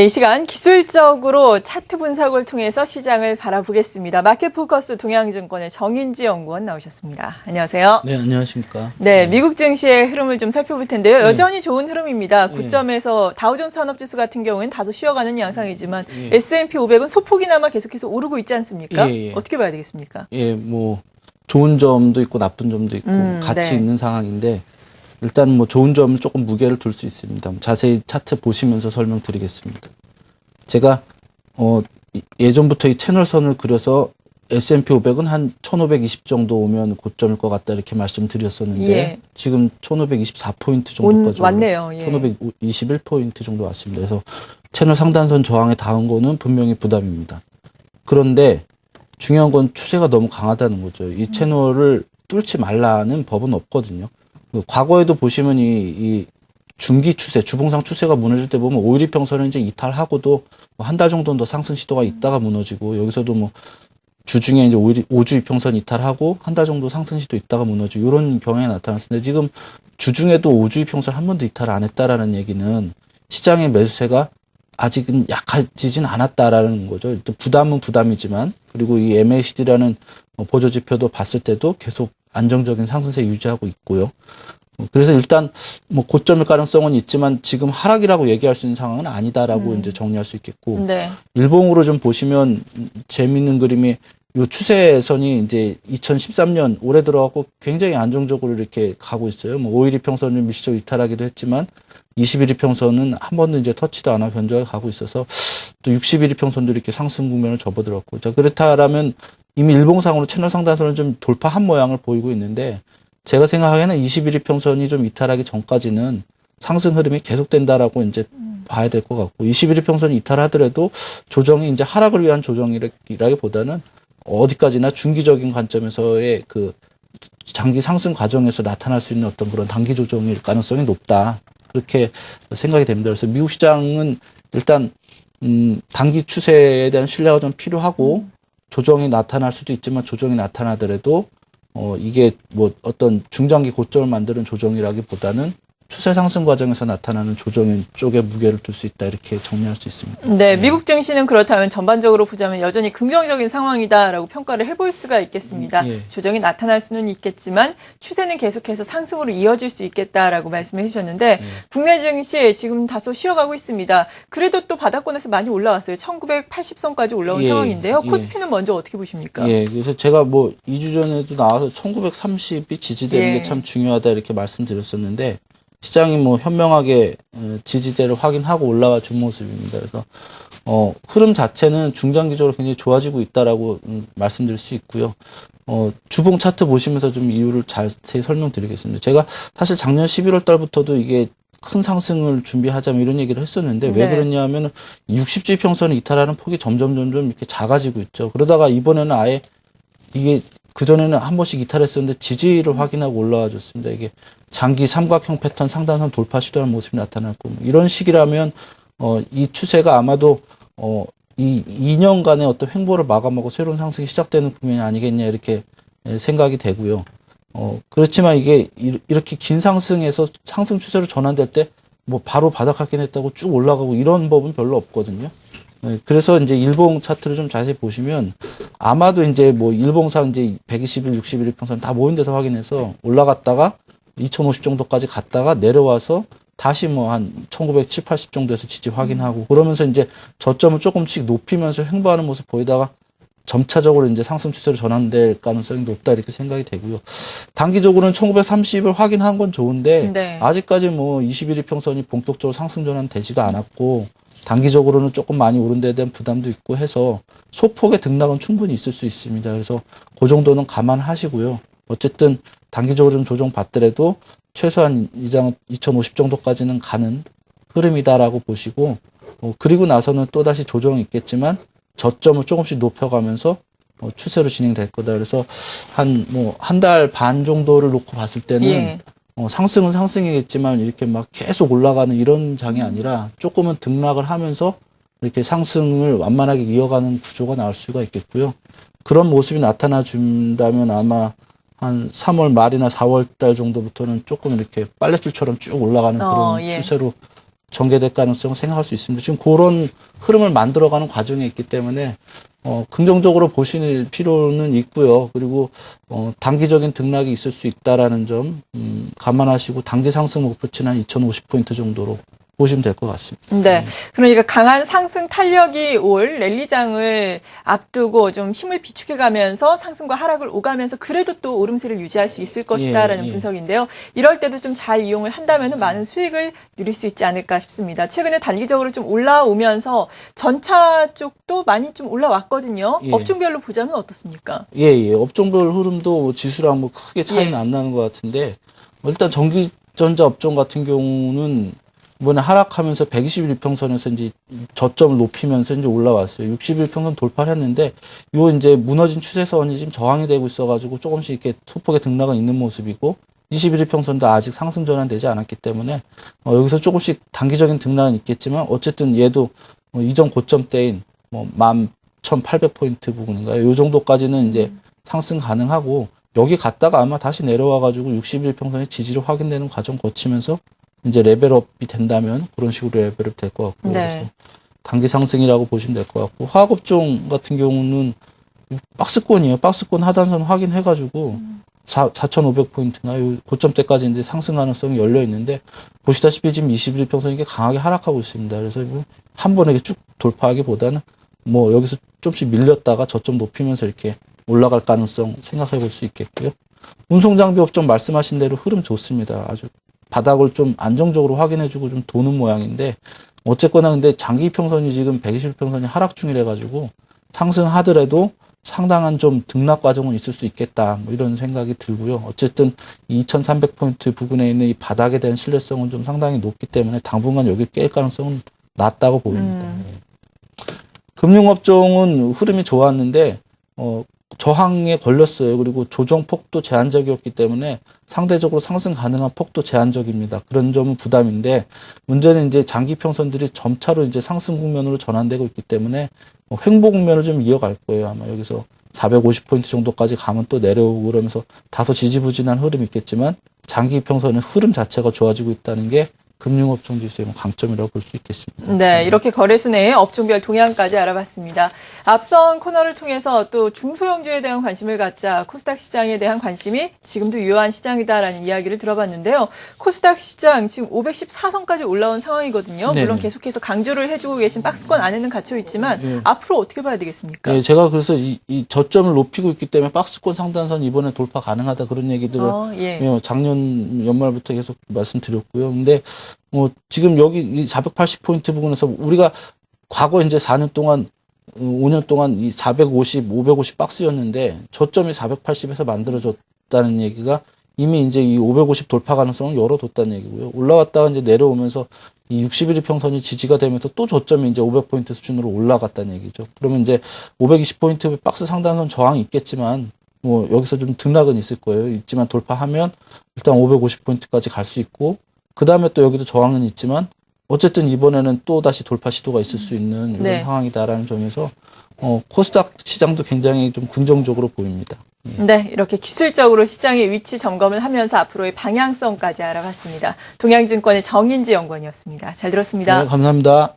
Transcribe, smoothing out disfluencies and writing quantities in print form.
이 시간 기술적으로 차트 분석을 통해서 시장을 바라보겠습니다. 마켓포커스 동양증권의 정인지 연구원 나오셨습니다. 안녕하세요. 네, 안녕하십니까. 네, 미국 증시의 흐름을 좀 살펴볼 텐데요. 여전히 좋은 흐름입니다. 네. 고점에서 다우존스 산업지수 같은 경우에는 다소 쉬어가는 양상이지만 S&P 500은 소폭이나마 계속해서 오르고 있지 않습니까? 어떻게 봐야 되겠습니까? 뭐 좋은 점도 있고 나쁜 점도 있고 같이 네. 있는 상황인데 일단 뭐 좋은 점은 조금 무게를 둘 수 있습니다. 자세히 차트 보시면서 설명드리겠습니다. 제가 예전부터 이 채널선을 그려서 S&P 500은 한 1520 정도 오면 고점일 것 같다 이렇게 말씀드렸었는데 지금 1524포인트 정도까지 왔네요. 1521포인트 정도 왔습니다. 그래서 채널 상단선 저항에 닿은 거는 분명히 부담입니다. 그런데 중요한 건 추세가 너무 강하다는 거죠. 이 채널을 뚫지 말라는 법은 없거든요. 과거에도 보시면 이 중기 추세, 주봉상 추세가 무너질 때 보면 5일 이평선을 이제 이탈하고도 한 달 정도는 더 상승 시도가 있다가 무너지고 여기서도 뭐 주중에 이제 5주 이평선 이탈하고 한 달 정도 상승 시도 있다가 무너지고 이런 경향이 나타났는데 지금 주중에도 5주 이평선 한 번도 이탈을 안 했다라는 얘기는 시장의 매수세가 아직은 약해지진 않았다라는 거죠. 일단 부담은 부담이지만 그리고 이 MACD라는 보조지표도 봤을 때도 계속 안정적인 상승세 유지하고 있고요. 그래서 일단 뭐 고점일 가능성은 있지만 지금 하락이라고 얘기할 수 있는 상황은 아니다라고 이제 정리할 수 있겠고 일봉으로 좀 보시면 재미있는 그림이 요 추세선이 이제 2013년 올해 들어가고 굉장히 안정적으로 이렇게 가고 있어요. 뭐 5일 이평선을 미시적 이탈하기도 했지만 21 이평선은 한 번도 이제 터치도 안 하고 견조하게 가고 있어서 또 61 이평선도 이렇게 상승 국면을 접어들었고 자 그렇다라면 이미 일봉상으로 채널 상단선을 좀 돌파한 모양을 보이고 있는데 제가 생각하기에는 21 이평선이 좀 이탈하기 전까지는 상승 흐름이 계속된다라고 이제 봐야 될 것 같고 21 이평선이 이탈하더라도 조정이 이제 하락을 위한 조정이라기보다는 어디까지나 중기적인 관점에서의 그 장기 상승 과정에서 나타날 수 있는 어떤 그런 단기 조정일 가능성이 높다. 그렇게 생각이 됩니다. 그래서 미국 시장은 일단 단기 추세에 대한 신뢰가 좀 필요하고 조정이 나타날 수도 있지만 조정이 나타나더라도 이게 뭐 어떤 중장기 고점을 만드는 조정이라기보다는 추세 상승 과정에서 나타나는 조정 쪽에 무게를 둘 수 있다 이렇게 정리할 수 있습니다. 네, 미국 증시는 그렇다면 전반적으로 보자면 여전히 긍정적인 상황이다라고 평가를 해볼 수가 있겠습니다. 조정이 나타날 수는 있겠지만 추세는 계속해서 상승으로 이어질 수 있겠다라고 말씀해 주셨는데 국내 증시 지금 다소 쉬어가고 있습니다. 그래도 또 바닥권에서 많이 올라왔어요. 1980선까지 올라온 상황인데요. 코스피는 먼저 어떻게 보십니까? 그래서 제가 뭐 2주 전에도 나와서 1930이 지지되는 게 참 중요하다 이렇게 말씀드렸었는데 시장이 뭐 현명하게 지지대를 확인하고 올라와 준 모습입니다. 그래서 흐름 자체는 중장기적으로 굉장히 좋아지고 있다라고 말씀드릴 수 있고요. 주봉 차트 보시면서 좀 이유를 자세히 설명드리겠습니다. 제가 사실 작년 11월 달부터도 이게 큰 상승을 준비하자면 이런 얘기를 했었는데 왜 그랬냐면 60주 이평선을 이탈하는 폭이 점점 이렇게 작아지고 있죠. 그러다가 이번에는 아예 이게 그전에는 한 번씩 이탈했었는데 지지를 확인하고 올라와 줬습니다. 이게 장기 삼각형 패턴 상단선 돌파 시도하는 모습이 나타났고 이런 식이라면 이 추세가 아마도 이 2년간의 어떤 횡보를 마감하고 새로운 상승이 시작되는 국면이 아니겠냐 이렇게 생각이 되고요. 그렇지만 이게 이렇게 긴 상승에서 상승 추세로 전환될 때 뭐 바로 바닥 확인했다고 쭉 올라가고 이런 법은 별로 없거든요. 그래서 이제 일봉 차트를 좀 자세히 보시면 아마도 이제 뭐 일봉상 이제 121, 61 이평선 다 모인 데서 확인해서 올라갔다가 2050 정도까지 갔다가 내려와서 다시 뭐 한 1970, 80 정도에서 지지 확인하고 그러면서 이제 저점을 조금씩 높이면서 횡보하는 모습 보이다가 점차적으로 이제 상승 추세로 전환될 가능성이 높다 이렇게 생각이 되고요. 단기적으로는 1930을 확인한 건 좋은데 아직까지 뭐 21 이평선이 본격적으로 상승 전환 되지도 않았고 단기적으로는 조금 많이 오른 데에 대한 부담도 있고 해서 소폭의 등락은 충분히 있을 수 있습니다. 그래서 그 정도는 감안하시고요. 어쨌든 단기적으로 좀 조정받더라도 최소한 2050 정도까지는 가는 흐름이다라고 보시고 그리고 나서는 또다시 조정이 있겠지만 저점을 조금씩 높여가면서 추세로 진행될 거다. 그래서 한 달 반 정도를 놓고 봤을 때는 상승은 상승이겠지만 이렇게 막 계속 올라가는 이런 장이 아니라 조금은 등락을 하면서 이렇게 상승을 완만하게 이어가는 구조가 나올 수가 있겠고요. 그런 모습이 나타나 준다면 아마 한 3월 말이나 4월 달 정도부터는 조금 이렇게 빨랫줄처럼 쭉 올라가는 그런 추세로 전개될 가능성을 생각할 수 있습니다. 지금 그런 흐름을 만들어가는 과정에 있기 때문에 긍정적으로 보실 필요는 있고요. 그리고 단기적인 등락이 있을 수 있다라는 점 감안하시고 단기 상승 목표치는 한 2,050포인트 정도로 보시면 될 것 같습니다. 네. 그러니까 강한 상승 탄력이 올 랠리장을 앞두고 좀 힘을 비축해가면서 상승과 하락을 오가면서 그래도 또 오름세를 유지할 수 있을 것이다라는 분석인데요. 이럴 때도 좀 잘 이용을 한다면 많은 수익을 누릴 수 있지 않을까 싶습니다. 최근에 단기적으로 좀 올라오면서 전차 쪽도 많이 좀 올라왔거든요. 업종별로 보자면 어떻습니까? 업종별 흐름도 지수랑 뭐 크게 차이는 안 나는 것 같은데 일단 전기전자 업종 같은 경우는 이번에 하락하면서 121평선에서 이제 저점을 높이면서 이제 올라왔어요. 61평선 돌파를 했는데, 요 이제 무너진 추세선이 지금 저항이 되고 있어가지고 조금씩 이렇게 소폭의 등락은 있는 모습이고, 21평선도 아직 상승 전환되지 않았기 때문에, 여기서 조금씩 단기적인 등락은 있겠지만, 어쨌든 얘도 이전 고점대인 11,800포인트 부분인가요? 요 정도까지는 이제 상승 가능하고, 여기 갔다가 아마 다시 내려와가지고 61평선의 지지를 확인되는 과정 거치면서 이제 레벨업이 된다면 그런 식으로 레벨업 될 것 같고요. 그래서 단기 상승이라고 보시면 될 것 같고 화학업종 같은 경우는 박스권이에요. 박스권 하단선 확인해가지고 4,500포인트나 요 고점대까지 이제 상승 가능성이 열려 있는데 보시다시피 지금 21평선이 이게 강하게 하락하고 있습니다. 그래서 한 번에 쭉 돌파하기보다는 뭐 여기서 좀씩 밀렸다가 저점 높이면서 이렇게 올라갈 가능성 생각해 볼 수 있겠고요. 운송장비 업종 말씀하신 대로 흐름 좋습니다. 아주 바닥을 좀 안정적으로 확인해주고 좀 도는 모양인데 어쨌거나 근데 장기 평선이 지금 121평선이 하락 중이래 가지고 상승하더라도 상당한 좀 등락 과정은 있을 수 있겠다 뭐 이런 생각이 들고요. 어쨌든 2,300포인트 부근에 있는 이 바닥에 대한 신뢰성은 좀 상당히 높기 때문에 당분간 여기 깰 가능성은 낮다고 보입니다. 금융업종은 흐름이 좋았는데 저항에 걸렸어요. 그리고 조정폭도 제한적이었기 때문에 상대적으로 상승 가능한 폭도 제한적입니다. 그런 점은 부담인데 문제는 이제 장기 평선들이 점차로 이제 상승 국면으로 전환되고 있기 때문에 횡보 국면을 좀 이어갈 거예요. 아마 여기서 450포인트 정도까지 가면 또 내려오고 그러면서 다소 지지부진한 흐름이 있겠지만 장기 평선의 흐름 자체가 좋아지고 있다는 게 금융업종 지수의 강점이라고 볼 수 있겠습니다. 네, 이렇게 거래소 내 업종별 동향까지 알아봤습니다. 앞선 코너를 통해서 또 중소형주에 대한 관심을 갖자 코스닥 시장에 대한 관심이 지금도 유효한 시장이다라는 이야기를 들어봤는데요. 코스닥 시장 지금 514선까지 올라온 상황이거든요. 물론 계속해서 강조를 해주고 계신 박스권 안에는 갇혀 있지만 앞으로 어떻게 봐야 되겠습니까? 네, 제가 그래서 이 저점을 높이고 있기 때문에 박스권 상단선 이번에 돌파 가능하다 그런 얘기들을 작년 연말부터 계속 말씀드렸고요. 근데 지금 여기 이 480포인트 부분에서 우리가 과거 이제 4년 동안, 5년 동안 이 450, 550 박스였는데 저점이 480에서 만들어졌다는 얘기가 이미 이제 이 550 돌파 가능성을 열어뒀다는 얘기고요. 올라왔다가 이제 내려오면서 이 61평선이 지지가 되면서 또 저점이 이제 500포인트 수준으로 올라갔다는 얘기죠. 그러면 이제 520포인트 박스 상단선 저항이 있겠지만 뭐 여기서 좀 등락은 있을 거예요. 있지만 돌파하면 일단 550포인트까지 갈 수 있고 그 다음에 또 여기도 저항은 있지만 어쨌든 이번에는 또 다시 돌파 시도가 있을 수 있는 이런 상황이다라는 점에서 코스닥 시장도 굉장히 좀 긍정적으로 보입니다. 네, 이렇게 기술적으로 시장의 위치 점검을 하면서 앞으로의 방향성까지 알아봤습니다. 동양증권의 정인지 연구원이었습니다. 잘 들었습니다. 네, 감사합니다.